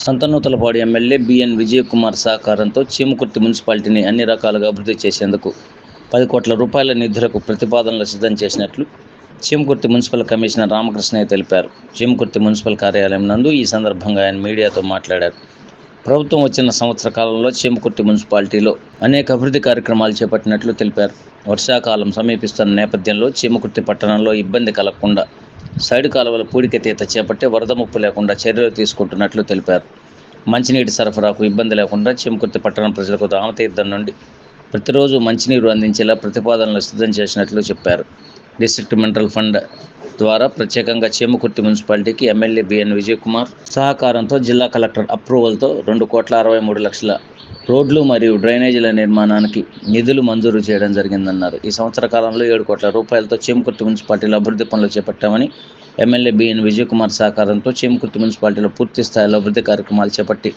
Santhanuthalapadu MLA B N Vijayakumar సహకారంతో చీమకుర్తి మున్సిపాలిటీని అన్ని రకాలుగా అభివృద్ధి చేసేందుకు 10 కోట్ల రూపాయల నిధులకు ప్రతిపాదనలు సిద్ధం చేసినట్లు చీమకుర్తి మున్సిపల్ కమిషనర్ రామకృష్ణయ్య తెలిపారు. చీమకుర్తి మున్సిపల్ కార్యాలయం నందు ఈ సందర్భంగా ఆయన మీడియాతో మాట్లాడారు. ప్రభుత్వం వచ్చిన సంవత్సర కాలంలో చీమకుర్తి మున్సిపాలిటీలో అనేక అభివృద్ధి కార్యక్రమాలు చేపట్టినట్లు తెలిపారు. వర్షాకాలం సమీపిస్తున్న నేపథ్యంలో చీమకుర్తి పట్టణంలో ఇబ్బంది కలగకుండా సైడు కాలువల పూడికతీత చేపట్టి వరద ముప్పు లేకుండా చర్యలు తీసుకుంటున్నట్లు తెలిపారు. మంచినీటి సరఫరాకు ఇబ్బంది లేకుండా చీమకుర్తి పట్టణం ప్రజలకు రామతీర్థం నుండి ప్రతిరోజు మంచినీరు అందించేలా ప్రతిపాదనలు సిద్ధం చేసినట్లు చెప్పారు. డిస్ట్రిక్ట్ మినరల్ ఫండ్ ద్వారా ప్రత్యేకంగా చీమకుర్తి మున్సిపాలిటీకి ఎమ్మెల్యే బిఎన్ విజయకుమార్ సహకారంతో జిల్లా కలెక్టర్ అప్రూవల్తో 2,63,00,000 రోడ్లు మరియు డ్రైనేజీల నిర్మాణానికి నిధులు మంజూరు చేయడం జరిగిందన్నారు. ఈ సంవత్సర కాలంలో 7 కోట్ల రూపాయలతో చీమకుర్తి మున్సిపాలిటీలో అభివృద్ధి పనులు చేపట్టామని, ఎమ్మెల్యే బిఎన్ విజయకుమార్ సహకారంతో చీమకుర్తి మున్సిపాలిటీలో పూర్తి స్థాయిలో అభివృద్ధి కార్యక్రమాలు చేపట్టి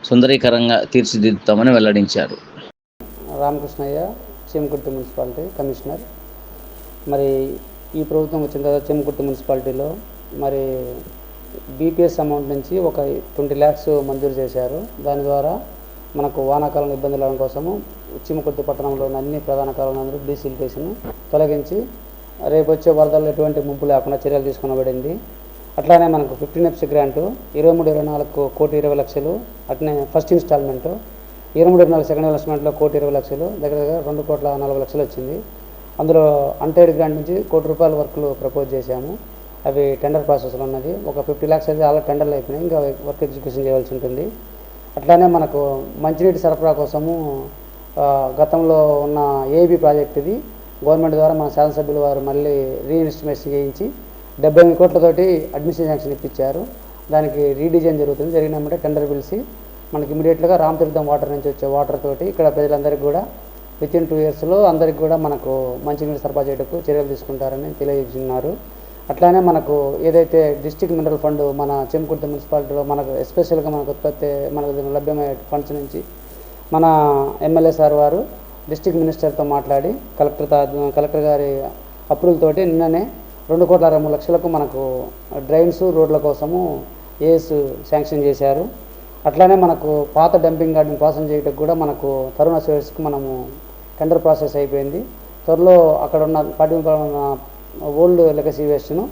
సుందరీకరంగా తీర్చిదిద్దుతామని వెల్లడించారు. Ramakrishnaiah, Chimakurthi municipality commissioner. మరి ఈ ప్రభుత్వం వచ్చిన తర్వాత చీమకుర్తి మున్సిపాలిటీలో మరి బీపీఎస్ అమౌంట్ నుంచి ఒక 20 lakhs మంజూరు చేశారు. దాని ద్వారా మనకు వానాకాలం ఇబ్బందుల కోసము చీమకుర్తి పట్టణంలో అన్ని ప్రధాన కాలువలందరూ డీసిల్టేషన్ తొలగించి రేపు వచ్చే వరదల్లో ఎటువంటి ముంపు లేకుండా చర్యలు తీసుకునబడింది. అట్లానే మనకు 15Fs గ్రాంటు 23-24 1,20,00,000, అట్నే ఫస్ట్ ఇన్స్టాల్మెంటు 23-24 సెకండ్ ఇన్వెస్ట్మెంట్లో 1,20,00,000, దగ్గర 2,40,00,000 వచ్చింది. అందులో అన్టైడ్ గ్రాంట్ నుంచి 1 కోటి రూపాయల వర్క్లు ప్రపోజ్ చేశాము. అవి టెండర్ ప్రాసెస్లో ఉన్నది. ఒక 50 lakhs అయితే అలా టెండర్లు అయిపోయినాయి, ఇంకా వర్క్ ఎగ్జిక్యూషన్ చేయాల్సి ఉంటుంది. అట్లానే మనకు మంచినీటి సరఫరా కోసము గతంలో ఉన్న ఏబీ ప్రాజెక్ట్ ఇది గవర్నమెంట్ ద్వారా మన శాసనసభ్యులు వారు మళ్ళీ రీఇన్వెస్టిమేషన్ చేయించి 78 కోట్లతోటి అడ్మిషన్ శాంక్షన్ ఇప్పించారు. దానికి రీడిజైన్ జరుగుతుంది. జరిగినామంటే టెండర్ పిలిచి మనకి ఇమీడియట్గా రామతీర్థం వాటర్ నుంచి వచ్చే వాటర్ తోటి ఇక్కడ ప్రజలందరికీ కూడా వితిన్ 2 yearsలో అందరికి కూడా మనకు మంచినీరు సరఫరా చేయడానికి చర్యలు తీసుకుంటారని తెలియజేస్తున్నారు. అట్లానే మనకు ఏదైతే డిస్ట్రిక్ట్ మినరల్ ఫండ్ మన చీమకుర్తి మున్సిపాలిటీలో మనకు ఎస్పెషల్గా మనకు లభ్యమయ్యే ఫండ్స్ నుంచి మన ఎమ్మెల్యే సార్ వారు డిస్ట్రిక్ట్ మినిస్టర్తో మాట్లాడి కలెక్టర్ గారి అప్రూవల్ తోటి నిన్ననే 2,63,00,000 మనకు డ్రైన్స్ రోడ్ల కోసము ఏఎస్ శాంక్షన్ చేశారు. అట్లానే మనకు పాత డంపింగ్ గార్డెన్ ప్రాసెస్ చేయడానికి కూడా మనకు తరుణ సేవర్స్కి మనము టెండర్ ప్రాసెస్ అయిపోయింది. త్వరలో అక్కడ ఉన్న 40 ఓల్డ్ లెగసీ వేస్ట్ను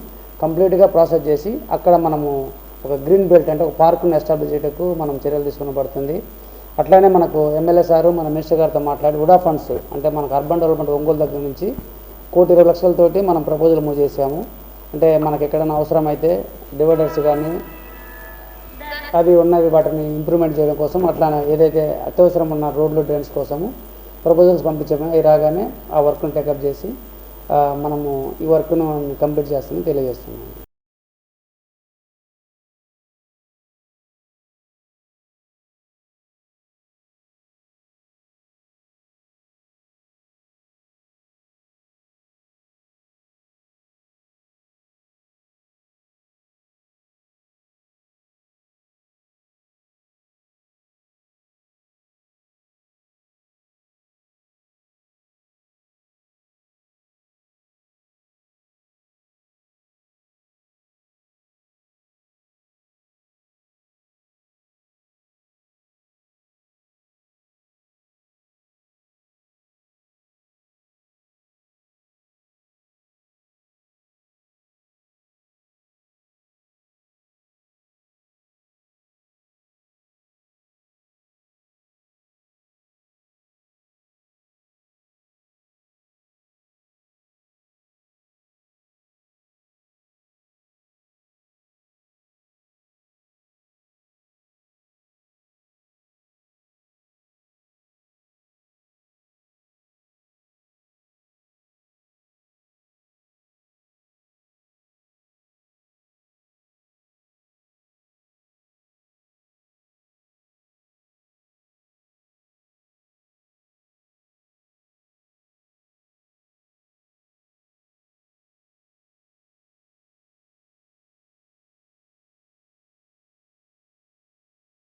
కంప్లీట్గా ప్రాసెస్ చేసి అక్కడ మనము ఒక గ్రీన్ బెల్ట్ అంటే ఒక పార్కును ఎస్టాబ్లిష్ చేయడానికి మనం చర్యలు తీసుకునబడుతుంది. అట్లానే మనకు ఎమ్మెల్యే సారు మన మినిస్టర్ గారితో మాట్లాడి ఉడా ఫండ్స్ అంటే మనకు అర్బన్ డెవలప్మెంట్ ఒంగోలు దగ్గర నుంచి 1,20,00,000 మనం ప్రపోజల్ మూవ్ చేసాము. అంటే మనకు ఎక్కడైనా అవసరమైతే డివైడర్స్ కానీ అవి ఉన్నవి వాటిని ఇంప్రూవ్మెంట్ చేయడం కోసం, అట్లానే ఏదైతే అత్యవసరం ఉన్న రోడ్లు డ్రైన్స్ కోసము ప్రపోజల్స్ పంపించాము. అవి రాగానే ఆ వర్క్ను టేకప్ చేసి మనము ఈ వర్క్ను కంప్లీట్ చేస్తామని తెలియజేస్తున్నాము.